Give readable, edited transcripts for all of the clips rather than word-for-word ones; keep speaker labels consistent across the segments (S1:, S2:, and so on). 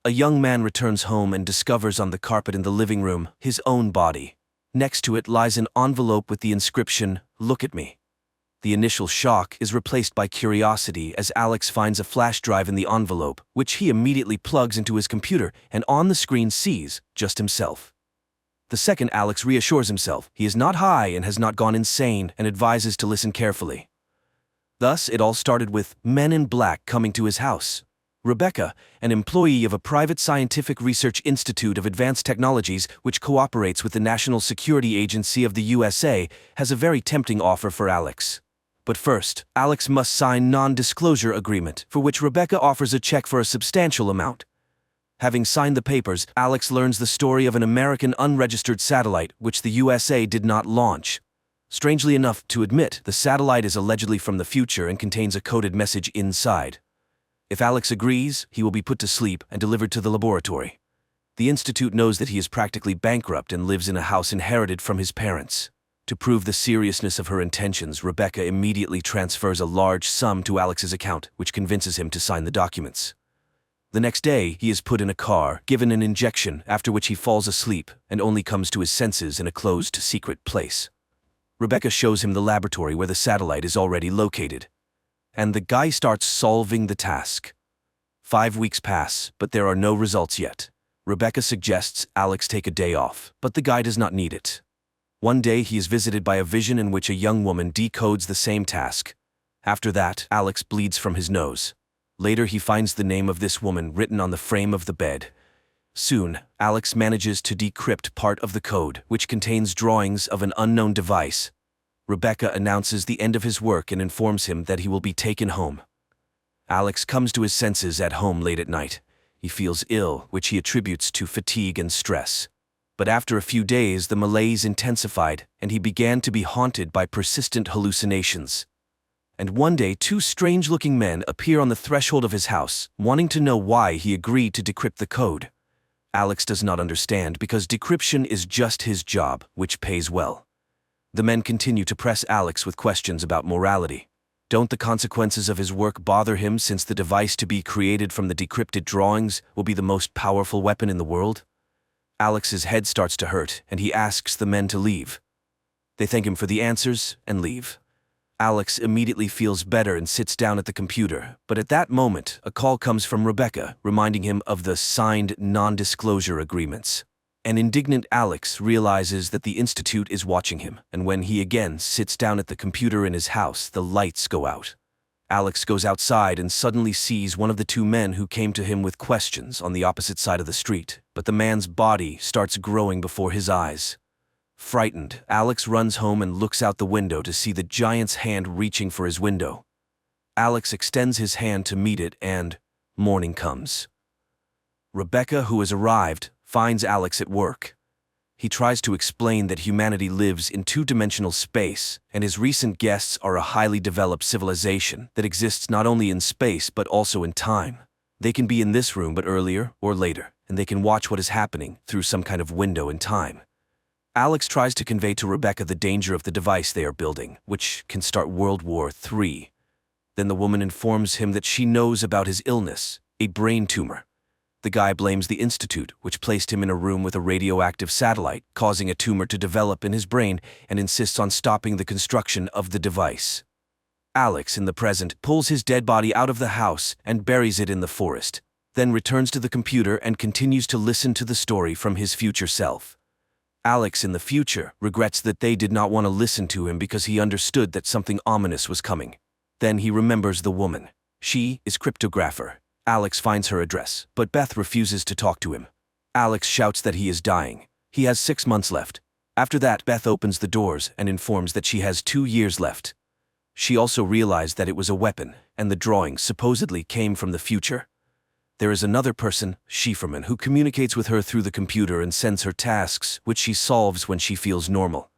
S1: A young man returns home and discovers on the carpet in the living room his own body. Next to it lies an envelope with the inscription, "Look at me." The initial shock is replaced by curiosity as Alex finds a flash drive in the envelope, which he immediately plugs into his computer and on the screen sees just himself. The second, Alex reassures himself he is not high and has not gone insane and advises to listen carefully. Thus, it all started with men in black coming to his house. Rebecca, an employee of a private scientific research institute of advanced technologies which cooperates with the National Security Agency of the USA, has a very tempting offer for Alex. But first, Alex must sign non-disclosure agreement, for which Rebecca offers a check for a substantial amount. Having signed the papers, Alex learns the story of an American unregistered satellite which the USA did not launch. Strangely enough to admit, the satellite is allegedly from the future and contains a coded message inside. If Alex agrees, he will be put to sleep and delivered to the laboratory. The institute knows that he is practically bankrupt and lives in a house inherited from his parents. To prove the seriousness of her intentions, Rebecca immediately transfers a large sum to Alex's account, which convinces him to sign the documents. The next day, he is put in a car, given an injection, after which he falls asleep and only comes to his senses in a closed, secret place. Rebecca shows him the laboratory where the satellite is already located. And the guy starts solving the task. 5 weeks pass, but there are no results yet. Rebecca suggests Alex take a day off, but the guy does not need it. One day he is visited by a vision in which a young woman decodes the same task. After that, Alex bleeds from his nose. Later he finds the name of this woman written on the frame of the bed. Soon, Alex manages to decrypt part of the code, which contains drawings of an unknown device. Rebecca announces the end of his work and informs him that he will be taken home. Alex comes to his senses at home late at night. He feels ill, which he attributes to fatigue and stress. But after a few days, the malaise intensified, and he began to be haunted by persistent hallucinations. And one day, 2 strange-looking men appear on the threshold of his house, wanting to know why he agreed to decrypt the code. Alex does not understand because decryption is just his job, which pays well. The men continue to press Alex with questions about morality. Don't the consequences of his work bother him, since the device to be created from the decrypted drawings will be the most powerful weapon in the world? Alex's head starts to hurt, and he asks the men to leave. They thank him for the answers and leave. Alex immediately feels better and sits down at the computer, but at that moment, a call comes from Rebecca, reminding him of the signed non-disclosure agreements. An indignant Alex realizes that the institute is watching him, and when he again sits down at the computer in his house, the lights go out. Alex goes outside and suddenly sees one of the 2 men who came to him with questions on the opposite side of the street, but the man's body starts growing before his eyes. Frightened, Alex runs home and looks out the window to see the giant's hand reaching for his window. Alex extends his hand to meet it, and morning comes. Rebecca, who has arrived, finds Alex at work. He tries to explain that humanity lives in 2-dimensional space, and his recent guests are a highly developed civilization that exists not only in space but also in time. They can be in this room but earlier or later, and they can watch what is happening through some kind of window in time. Alex tries to convey to Rebecca the danger of the device they are building, which can start World War III. Then the woman informs him that she knows about his illness, a brain tumor. The guy blames the institute, which placed him in a room with a radioactive satellite, causing a tumor to develop in his brain, and insists on stopping the construction of the device. Alex, in the present, pulls his dead body out of the house and buries it in the forest, then returns to the computer and continues to listen to the story from his future self. Alex, in the future, regrets that they did not want to listen to him because he understood that something ominous was coming. Then he remembers the woman. She is cryptographer. Alex finds her address, but Beth refuses to talk to him. Alex shouts that he is dying. He has 6 months left. After that, Beth opens the doors and informs that she has 2 years left. She also realized that it was a weapon, and the drawing supposedly came from the future. There is another person, Schieferman, who communicates with her through the computer and sends her tasks, which she solves when she feels normal.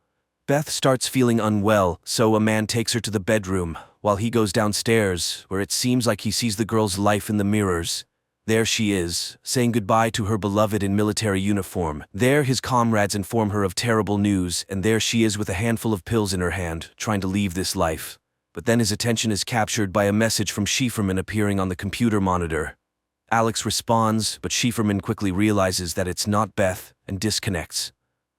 S1: Beth starts feeling unwell, so a man takes her to the bedroom, while he goes downstairs, where it seems like he sees the girl's life in the mirrors. There she is, saying goodbye to her beloved in military uniform. There his comrades inform her of terrible news, and there she is with a handful of pills in her hand, trying to leave this life. But then his attention is captured by a message from Schieferman appearing on the computer monitor. Alex responds, but Schieferman quickly realizes that it's not Beth and disconnects.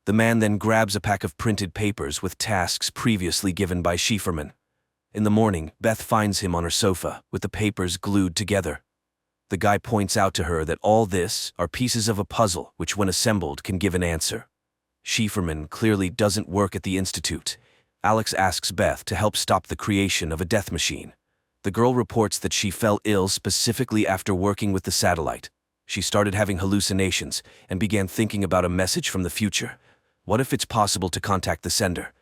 S1: The man then grabs a pack of printed papers with tasks previously given by Schieferman. In the morning, Beth finds him on her sofa, with the papers glued together. The guy points out to her that all this are pieces of a puzzle which, when assembled, can give an answer. Schieferman clearly doesn't work at the institute. Alex asks Beth to help stop the creation of a death machine. The girl reports that she fell ill specifically after working with the satellite. She started having hallucinations and began thinking about a message from the future. What if it's possible to contact the sender?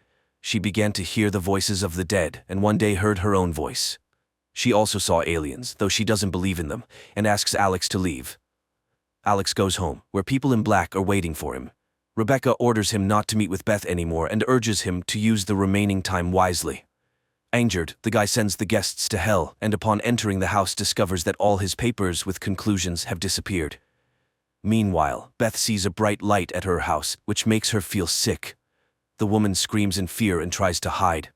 S1: She began to hear the voices of the dead and one day heard her own voice. She also saw aliens, though she doesn't believe in them, and asks Alex to leave. Alex goes home, where people in black are waiting for him. Rebecca orders him not to meet with Beth anymore and urges him to use the remaining time wisely. Angered, the guy sends the guests to hell and upon entering the house discovers that all his papers with conclusions have disappeared. Meanwhile, Beth sees a bright light at her house, which makes her feel sick. The woman screams in fear and tries to hide.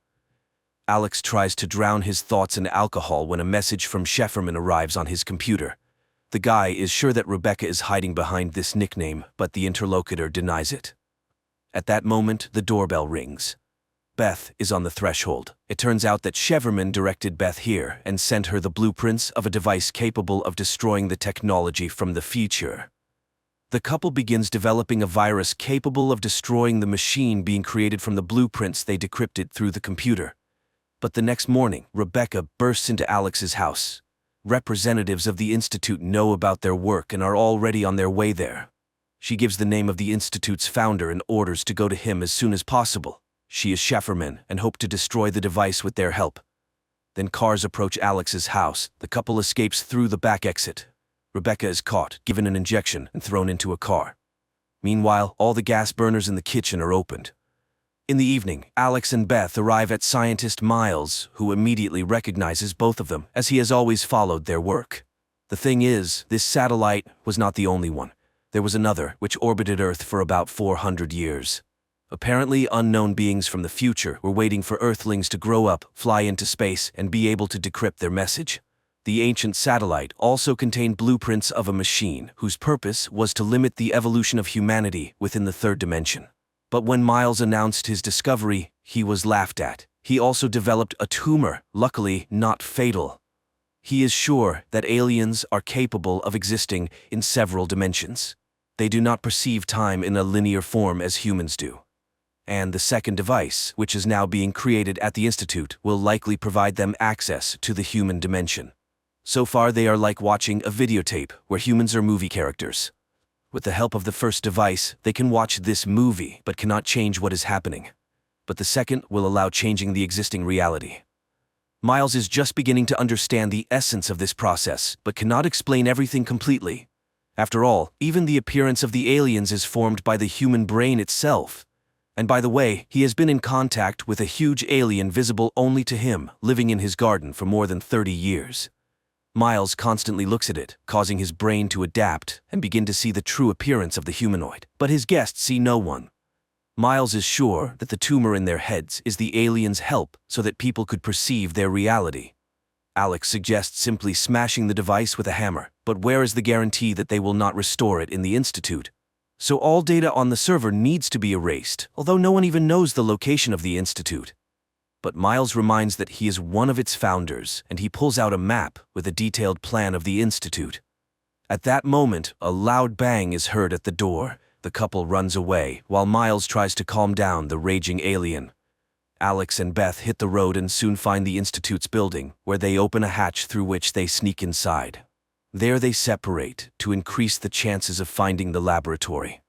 S1: Alex tries to drown his thoughts in alcohol when a message from Schieferman arrives on his computer. The guy is sure that Rebecca is hiding behind this nickname, but the interlocutor denies it. At that moment, the doorbell rings. Beth is on the threshold. It turns out that Schieferman directed Beth here and sent her the blueprints of a device capable of destroying the technology from the future. The couple begins developing a virus capable of destroying the machine being created from the blueprints they decrypted through the computer. But the next morning, Rebecca bursts into Alex's house. Representatives of the institute know about their work and are already on their way there. She gives the name of the institute's founder and orders to go to him as soon as possible. She is Schieferman and hope to destroy the device with their help. Then cars approach Alex's house. The couple escapes through the back exit. Rebecca is caught, given an injection, and thrown into a car. Meanwhile, all the gas burners in the kitchen are opened. In the evening, Alex and Beth arrive at scientist Miles, who immediately recognizes both of them, as he has always followed their work. The thing is, this satellite was not the only one. There was another, which orbited Earth for about 400 years. Apparently, unknown beings from the future were waiting for Earthlings to grow up, fly into space, and be able to decrypt their message. The ancient satellite also contained blueprints of a machine whose purpose was to limit the evolution of humanity within the third dimension. But when Miles announced his discovery, he was laughed at. He also developed a tumor, luckily not fatal. He is sure that aliens are capable of existing in several dimensions. They do not perceive time in a linear form as humans do. And the second device, which is now being created at the Institute, will likely provide them access to the human dimension. So far, they are like watching a videotape where humans are movie characters. With the help of the first device, they can watch this movie but cannot change what is happening. But the second will allow changing the existing reality. Miles is just beginning to understand the essence of this process, but cannot explain everything completely. After all, even the appearance of the aliens is formed by the human brain itself. And by the way, he has been in contact with a huge alien visible only to him, living in his garden for more than 30 years. Miles constantly looks at it, causing his brain to adapt and begin to see the true appearance of the humanoid. But his guests see no one. Miles is sure that the tumor in their heads is the aliens' help so that people could perceive their reality. Alex suggests simply smashing the device with a hammer, but where is the guarantee that they will not restore it in the Institute? So all data on the server needs to be erased, although no one even knows the location of the Institute. But Miles reminds that he is one of its founders, and he pulls out a map with a detailed plan of the Institute. At that moment, a loud bang is heard at the door. The couple runs away, while Miles tries to calm down the raging alien. Alex and Beth hit the road and soon find the Institute's building, where they open a hatch through which they sneak inside. There they separate to increase the chances of finding the laboratory.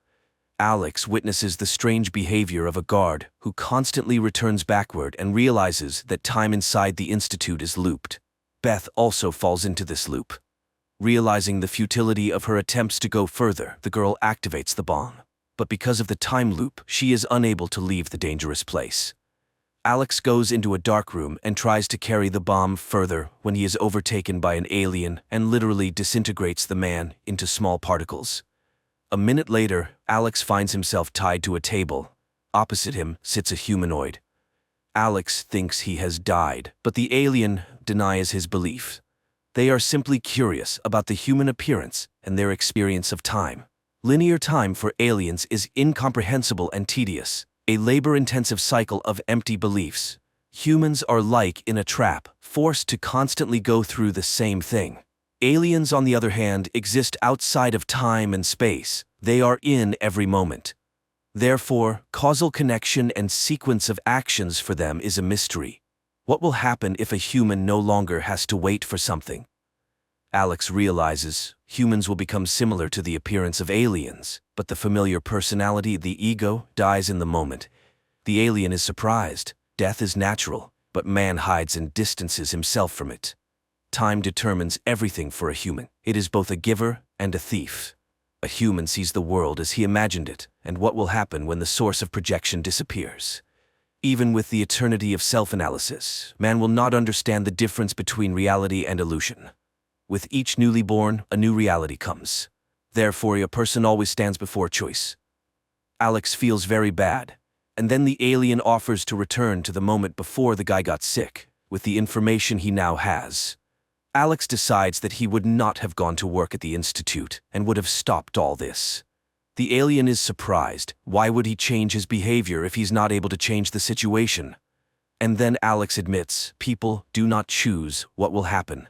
S1: Alex witnesses the strange behavior of a guard who constantly returns backward and realizes that time inside the Institute is looped. Beth also falls into this loop. Realizing the futility of her attempts to go further, the girl activates the bomb. But because of the time loop, she is unable to leave the dangerous place. Alex goes into a dark room and tries to carry the bomb further when he is overtaken by an alien and literally disintegrates the man into small particles. A minute later, Alex finds himself tied to a table. Opposite him sits a humanoid. Alex thinks he has died, but the alien denies his belief. They are simply curious about the human appearance and their experience of time. Linear time for aliens is incomprehensible and tedious, a labor-intensive cycle of empty beliefs. Humans are like in a trap, forced to constantly go through the same thing. Aliens, on the other hand, exist outside of time and space. They are in every moment. Therefore, causal connection and sequence of actions for them is a mystery. What will happen if a human no longer has to wait for something? Alex realizes humans will become similar to the appearance of aliens, but the familiar personality, the ego, dies in the moment. The alien is surprised. Death is natural, but man hides and distances himself from it. Time determines everything for a human. It is both a giver and a thief. A human sees the world as he imagined it, and what will happen when the source of projection disappears. Even with the eternity of self-analysis, man will not understand the difference between reality and illusion. With each newly born, a new reality comes. Therefore, a person always stands before choice. Alex feels very bad. And then the alien offers to return to the moment before the guy got sick, with the information he now has. Alex decides that he would not have gone to work at the institute and would have stopped all this. The alien is surprised. Why would he change his behavior if he's not able to change the situation? And then Alex admits, people do not choose what will happen.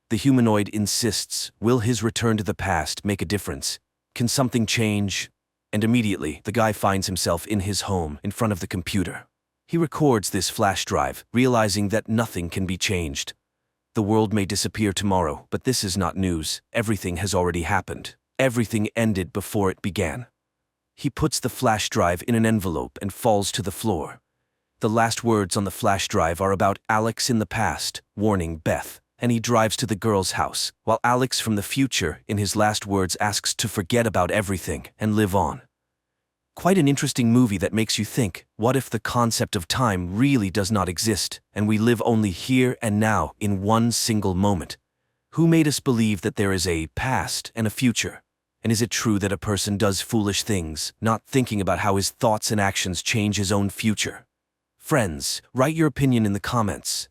S1: The humanoid insists, will his return to the past make a difference? Can something change? And immediately, the guy finds himself in his home, in front of the computer. He records this flash drive, realizing that nothing can be changed. The world may disappear tomorrow, but this is not news. Everything has already happened. Everything ended before it began. He puts the flash drive in an envelope and falls to the floor. The last words on the flash drive are about Alex in the past, warning Beth, and he drives to the girl's house, while Alex from the future, in his last words, asks to forget about everything and live on. Quite an interesting movie that makes you think, what if the concept of time really does not exist, and we live only here and now in one single moment? Who made us believe that there is a past and a future? And is it true that a person does foolish things, not thinking about how his thoughts and actions change his own future? Friends, write your opinion in the comments.